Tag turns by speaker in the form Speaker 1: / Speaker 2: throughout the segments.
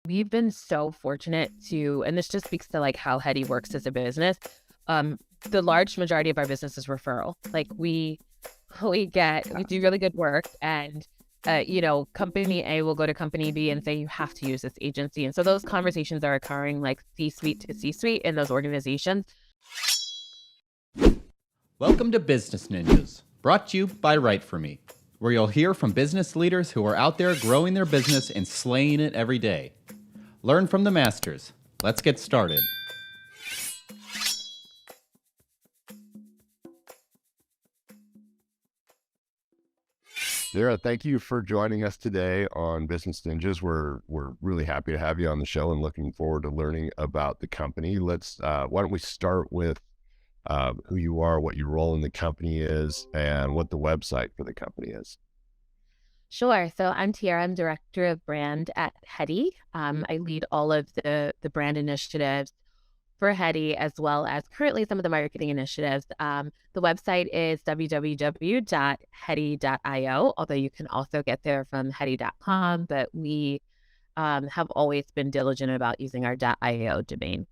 Speaker 1: We've been so fortunate to, and this just speaks to like how Heady works as a business. Um, the large majority of our business is referral. Like we do really good work, and company A will go to company B and say you have to use this agency, and so those conversations are occurring like C-suite to C-suite in those organizations.
Speaker 2: Welcome to Business Ninjas, brought to you by WriteForMe, where you'll hear from business leaders who are out there growing their business and slaying it every day. Learn from the masters. Let's get started.
Speaker 3: Tara, thank you for joining us today on Business Ninjas. We're really happy to have you on the show and looking forward to learning about the company. Why don't we start with who you are, what your role in the company is, and what the website for the company is.
Speaker 1: Sure. So I'm Tierra. I'm director of brand at Heady. I lead all of the brand initiatives for Heady, as well as currently some of the marketing initiatives. The website is www.heady.io, although you can also get there from heady.com, but we have always been diligent about using our .io domain.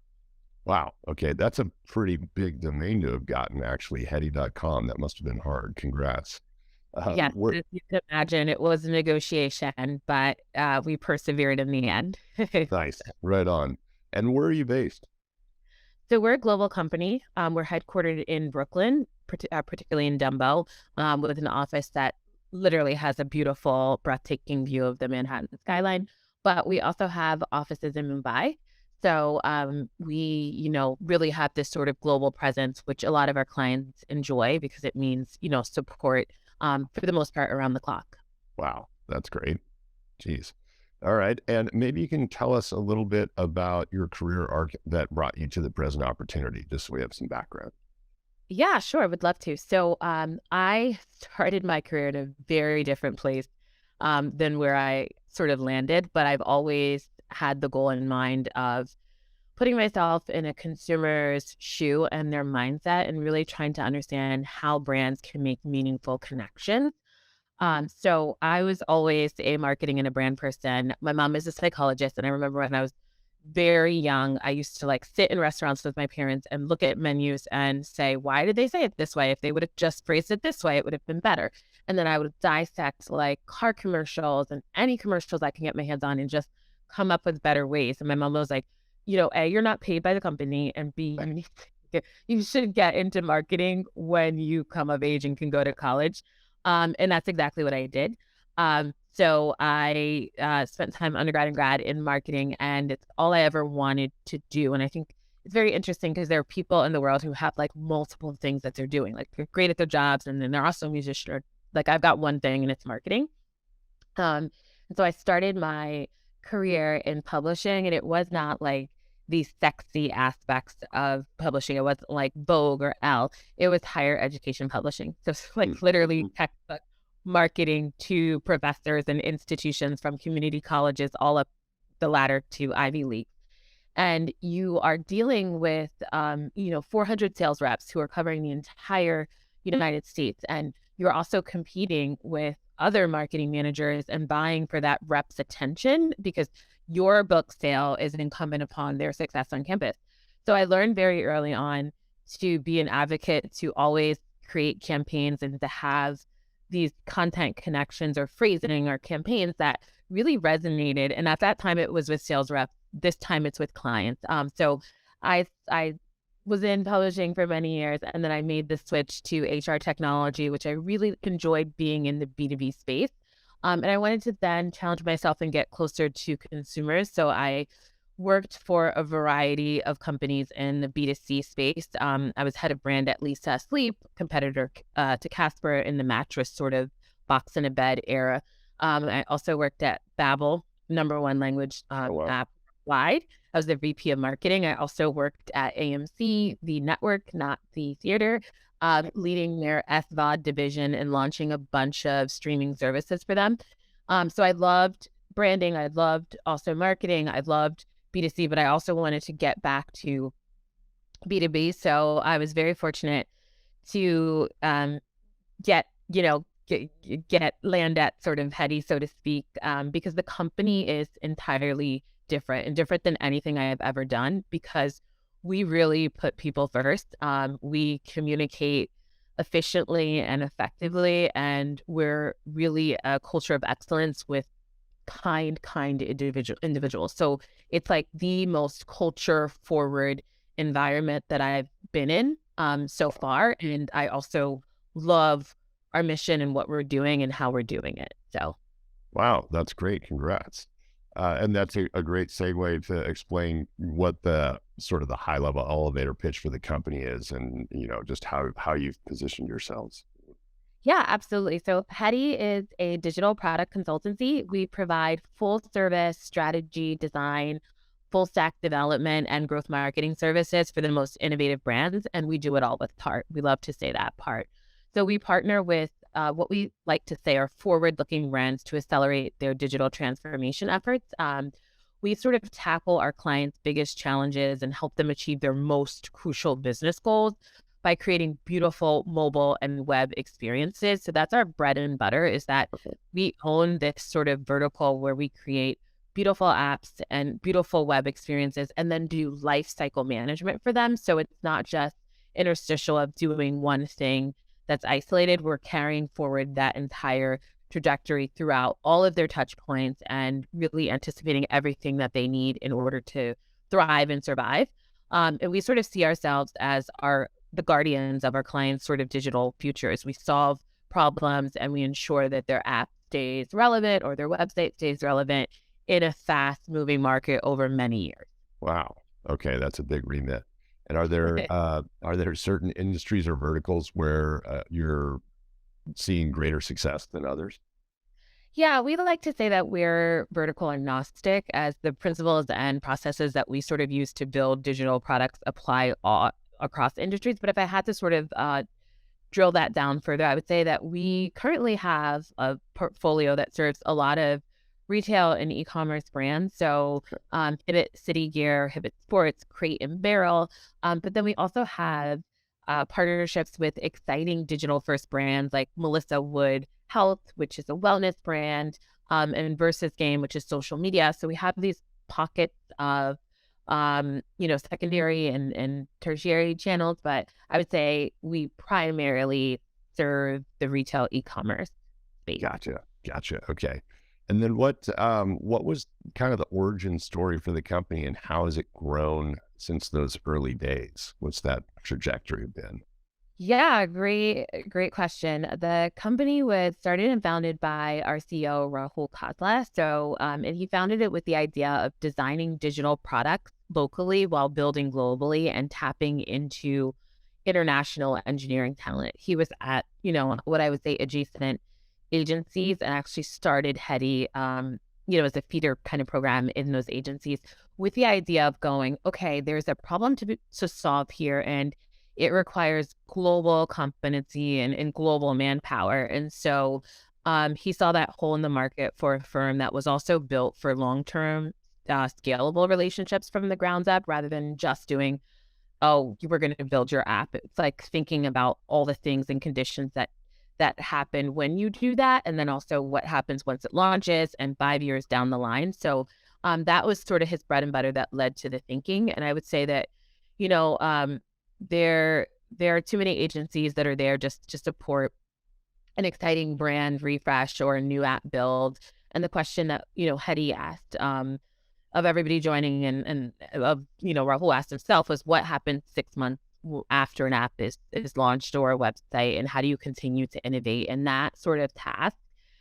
Speaker 3: Wow. Okay. That's a pretty big domain to have gotten, actually, heady.com. That must have been hard. Congrats.
Speaker 1: Yes, as you can imagine, it was a negotiation, but we persevered in the end.
Speaker 3: Nice. Right on. And where are you based?
Speaker 1: So we're a global company. We're headquartered in Brooklyn, particularly in Dumbo, with an office that literally has a beautiful, breathtaking view of the Manhattan skyline. But we also have offices in Mumbai. So we, really have this sort of global presence, which a lot of our clients enjoy because it means, support for the most part around the clock.
Speaker 3: Wow. That's great. Jeez. All right. And maybe you can tell us a little bit about your career arc that brought you to the present opportunity, just so we have some background.
Speaker 1: Yeah, sure. Would love to. So I started my career in a very different place than where I sort of landed, but I've always had the goal in mind of putting myself in a consumer's shoe and their mindset and really trying to understand how brands can make meaningful connections. So I was always a marketing and a brand person. My mom is a psychologist, and I remember when I was very young, I used to like sit in restaurants with my parents and look at menus and say, why did they say it this way? If they would have just phrased it this way, it would have been better. And then I would dissect like car commercials and any commercials I can get my hands on and just come up with better ways. And my mom was like, A, you're not paid by the company, and B, you should get into marketing when you come of age and can go to college. And that's exactly what I did. So I spent time undergrad and grad in marketing, and it's all I ever wanted to do. And I think it's very interesting because there are people in the world who have like multiple things that they're doing. Like they're great at their jobs, and then they're also musicians. Or, like I've got one thing, and it's marketing. And so I started my career in publishing, and it was not like these sexy aspects of publishing. It wasn't like Vogue or Elle. It was higher education publishing. So it's like literally textbook marketing to professors and institutions from community colleges all up the ladder to Ivy League. And you are dealing with, 400 sales reps who are covering the entire United States. And you're also competing with other marketing managers and vying for that rep's attention because your book sale is incumbent upon their success on campus. So I learned very early on to be an advocate, to always create campaigns and to have these content connections or phrasing or campaigns that really resonated. And at that time, it was with sales reps. This time it's with clients. So I was in publishing for many years, and then I made the switch to HR technology, which I really enjoyed being in the B2B space. And I wanted to then challenge myself and get closer to consumers. So I worked for a variety of companies in the B2C space. I was head of brand at Lisa Sleep, competitor to Casper in the mattress sort of box in a bed era. I also worked at Babbel, number one language app wide. I was the VP of marketing. I also worked at AMC, the network, not the theater, leading their SVOD division and launching a bunch of streaming services for them. So I loved branding. I loved also marketing. I loved B2C, but I also wanted to get back to B2B. So I was very fortunate to get land at sort of Heady, so to speak, because the company is entirely different and different than anything I have ever done because we really put people first. We communicate efficiently and effectively, and we're really a culture of excellence with kind individuals. So it's like the most culture forward environment that I've been in so far. And I also love our mission and what we're doing and how we're doing it. So
Speaker 3: Wow, that's great. Congrats. And that's a great segue to explain what the sort of the high level elevator pitch for the company is and, just how you've positioned yourselves.
Speaker 1: yeah, absolutely. So Heady is a digital product consultancy. We provide full service strategy, design, full stack development, and growth marketing services for the most innovative brands. And we do it all with heart. We love to say that part. So we partner with what we like to say are forward looking brands to accelerate their digital transformation efforts. We sort of tackle our clients' biggest challenges and help them achieve their most crucial business goals by creating beautiful mobile and web experiences. So that's our bread and butter is that we own this sort of vertical where we create beautiful apps and beautiful web experiences and then do life cycle management for them. So it's not just interstitial of doing one thing that's isolated. We're carrying forward that entire trajectory throughout all of their touch points and really anticipating everything that they need in order to thrive and survive. And we sort of see ourselves as the guardians of our clients' sort of digital futures. We solve problems and we ensure that their app stays relevant or their website stays relevant in a fast moving market over many years.
Speaker 3: Wow. Okay, that's a big remit. And are there certain industries or verticals where you're seeing greater success than others?
Speaker 1: Yeah, we like to say that we're vertical agnostic as the principles and processes that we sort of use to build digital products apply all across industries. But if I had to sort of drill that down further, I would say that we currently have a portfolio that serves a lot of retail and e-commerce brands. So Hibbett City Gear, Hibbett Sports, Crate and Barrel. But then we also have partnerships with exciting digital first brands like Melissa Wood Health, which is a wellness brand, and Versus Game, which is social media. So we have these pockets of secondary and tertiary channels, but I would say we primarily serve the retail e-commerce space.
Speaker 3: Gotcha. Okay. And then what was kind of the origin story for the company and how has it grown since those early days? What's that trajectory been?
Speaker 1: Yeah, great question. The company was started and founded by our CEO, Rahul Khadla. So, and he founded it with the idea of designing digital products locally while building globally and tapping into international engineering talent. He was at, what I would say adjacent agencies and actually started Heady, as a feeder kind of program in those agencies with the idea of going, okay, there's a problem to solve here. And it requires global competency and global manpower. And so he saw that hole in the market for a firm that was also built for long-term scalable relationships from the ground up rather than just doing, oh, you were going to build your app. It's like thinking about all the things and conditions that happen when you do that. And then also what happens once it launches and 5 years down the line. So that was sort of his bread and butter that led to the thinking. And I would say that, you know, there are too many agencies that are there just to support an exciting brand refresh or a new app build. And the question that, Heady asked of everybody joining and of, Rahul asked himself was what happens 6 months after an app is launched or a website, and how do you continue to innovate? And that sort of task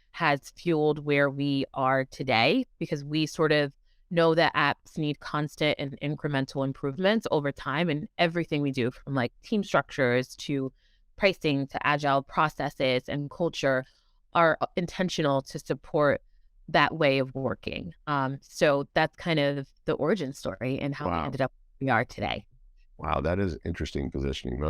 Speaker 1: has fueled where we are today because we sort of know that apps need constant and incremental improvements over time in everything we do, from like team structures to pricing to agile processes and culture are intentional to support that way of working. So that's kind of the origin story and how we
Speaker 3: Wow.
Speaker 1: ended up where we are today.
Speaker 3: Wow, that is interesting positioning.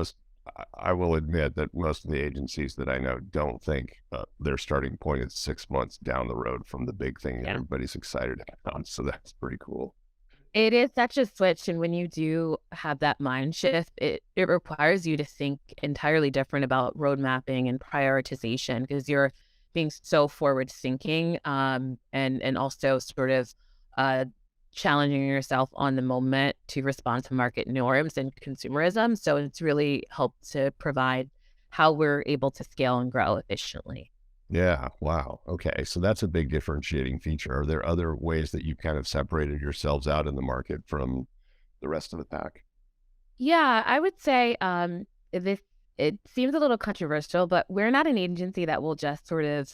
Speaker 3: I will admit that most of the agencies that I know don't think their starting point is 6 months down the road from the big thing that
Speaker 1: Yeah.
Speaker 3: everybody's excited about. So that's pretty cool.
Speaker 1: It is such a switch, and when you do have that mind shift, it requires you to think entirely different about road mapping and prioritization because you're being so forward thinking, and also sort of challenging yourself on the moment to respond to market norms and consumerism. So it's really helped to provide how we're able to scale and grow efficiently.
Speaker 3: Yeah. Wow. Okay. So that's a big differentiating feature. Are there other ways that you kind of separated yourselves out in the market from the rest of the pack?
Speaker 1: Yeah, I would say this it seems a little controversial, but we're not an agency that will just sort of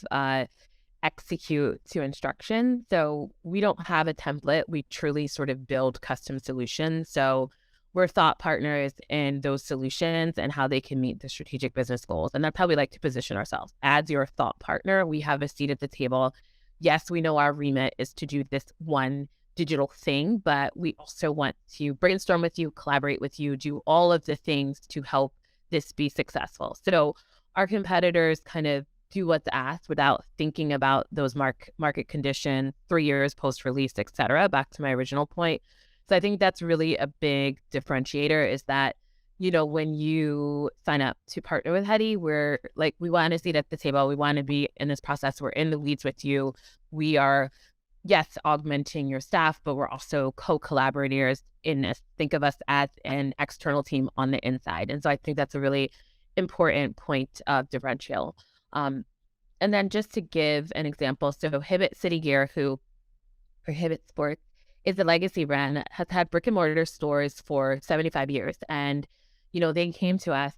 Speaker 1: execute to instruction. So we don't have a template. We truly sort of build custom solutions. So we're thought partners in those solutions and how they can meet the strategic business goals. And that's how we like to position ourselves as your thought partner. We have a seat at the table. Yes, we know our remit is to do this one digital thing, but we also want to brainstorm with you, collaborate with you, do all of the things to help this be successful. So our competitors kind of do what's asked without thinking about those market conditions 3 years post release, et cetera. Back to my original point. So I think that's really a big differentiator is that, when you sign up to partner with Heady, we're like, we want a seat at the table. We want to be in this process. We're in the weeds with you. We are, yes, augmenting your staff, but we're also co-collaborators in this. Think of us as an external team on the inside. And so I think that's a really important point of differential. Um, and then just to give an example, so Hibbett City Gear, who or Hibbett Sports, is a legacy brand that has had brick and mortar stores for 75 years. And, they came to us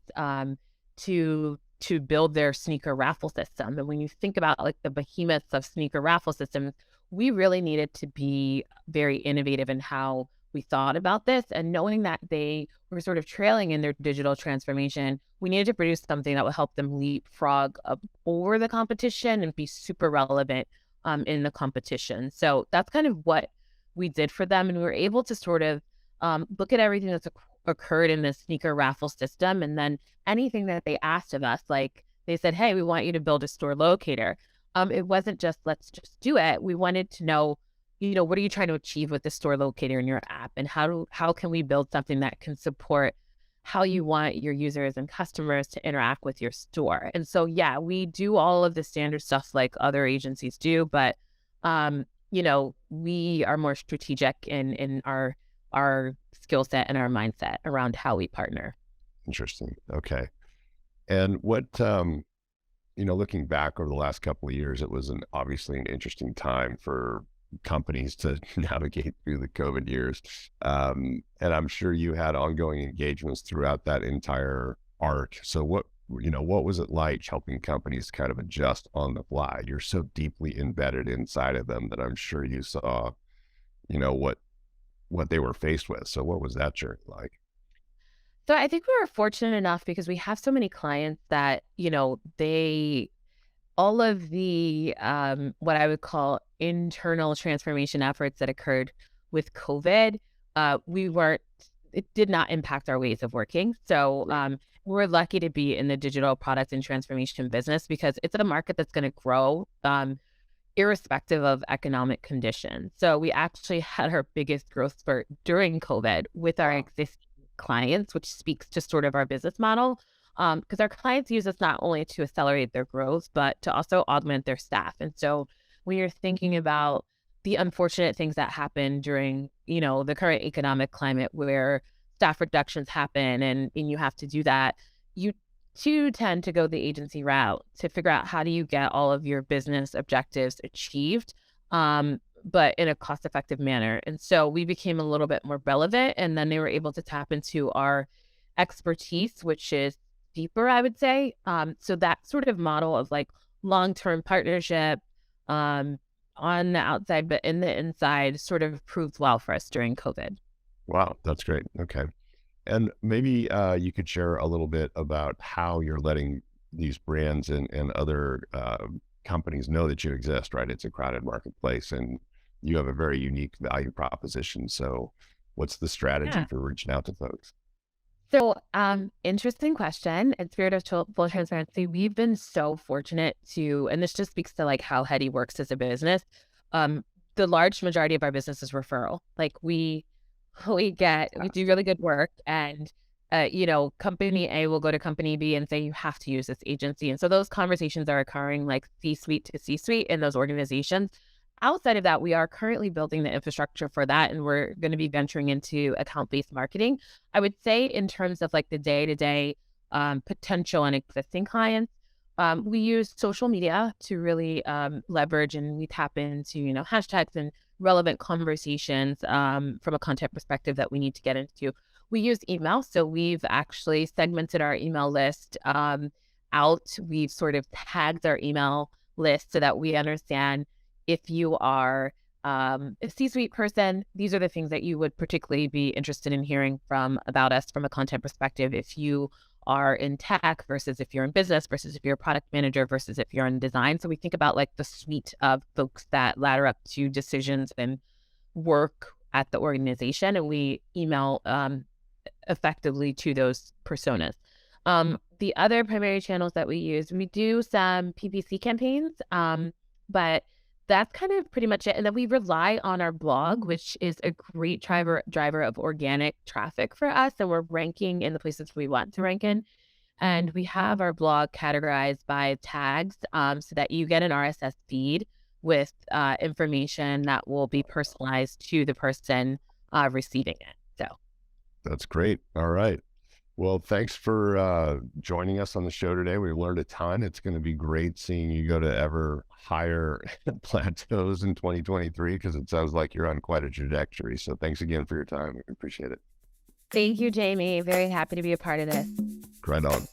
Speaker 1: to build their sneaker raffle system. And when you think about like the behemoths of sneaker raffle systems, we really needed to be very innovative in how we thought about this. And knowing that they were sort of trailing in their digital transformation, we needed to produce something that would help them leapfrog up over the competition and be super relevant in the competition. So that's kind of what we did for them. And we were able to sort of look at everything that's occurred in the sneaker raffle system. And then anything that they asked of us, like they said, hey, we want you to build a store locator. It wasn't just, let's just do it. We wanted to know, what are you trying to achieve with the store locator in your app? And how can we build something that can support how you want your users and customers to interact with your store? And so, yeah, we do all of the standard stuff like other agencies do, but, we are more strategic in our skill set and our mindset around how we partner.
Speaker 3: Interesting. Okay. And what, looking back over the last couple of years, it was obviously an interesting time for companies to navigate through the COVID years. And I'm sure you had ongoing engagements throughout that entire arc. So what was it like helping companies kind of adjust on the fly? You're so deeply embedded inside of them that I'm sure you saw, what they were faced with. So what was that journey like?
Speaker 1: So I think we were fortunate enough because we have so many clients that, they all of the what I would call internal transformation efforts that occurred with COVID, we weren't it did not impact our ways of working. So we're lucky to be in the digital product and transformation business because it's a market that's going to grow irrespective of economic conditions. So we actually had our biggest growth spurt during COVID with our existing clients, which speaks to sort of our business model. Because our clients use us not only to accelerate their growth, but to also augment their staff. And so when you're thinking about the unfortunate things that happen during, the current economic climate where staff reductions happen and you have to do that, you too tend to go the agency route to figure out how do you get all of your business objectives achieved, but in a cost-effective manner. And so we became a little bit more relevant, and then they were able to tap into our expertise, which is deeper, I would say. So that sort of model of like long-term partnership on the outside, but in the inside sort of proved well for us during COVID.
Speaker 3: Wow, that's great. Okay. And maybe you could share a little bit about how you're letting these brands and other companies know that you exist, right? It's a crowded marketplace and you have a very unique value proposition. So what's the strategy
Speaker 1: Yeah.
Speaker 3: for reaching out to folks?
Speaker 1: So, interesting question. In spirit of full transparency, we've been so fortunate and this just speaks to like how Heady works as a business. The large majority of our business is referral. Like we do really good work, and company A will go to company B and say you have to use this agency, and so those conversations are occurring like C-suite to C-suite in those organizations outside of that, we are currently building the infrastructure for that, and we're going to be venturing into account-based marketing. I would say in terms of like the day-to-day potential and existing clients, we use social media to really leverage, and we tap into, hashtags and relevant conversations from a content perspective that we need to get into. We use email. So we've actually segmented our email list out. We've sort of tagged our email list so that we understand if you are a C-suite person, these are the things that you would particularly be interested in hearing from about us from a content perspective. If you are in tech versus if you're in business versus if you're a product manager versus if you're in design. So we think about like the suite of folks that ladder up to decisions and work at the organization, and we email effectively to those personas. The other primary channels that we use, we do some PPC campaigns, but that's kind of pretty much it. And then we rely on our blog, which is a great driver of organic traffic for us. And we're ranking in the places we want to rank in. And we have our blog categorized by tags so that you get an RSS feed with information that will be personalized to the person receiving it. So
Speaker 3: That's great. All right. Well, thanks for joining us on the show today. We learned a ton. It's going to be great seeing you go to ever higher plateaus in 2023, because it sounds like you're on quite a trajectory. So thanks again for your time. We appreciate it.
Speaker 1: thank you, Jamie. Very happy to be a part of this.
Speaker 3: Right on.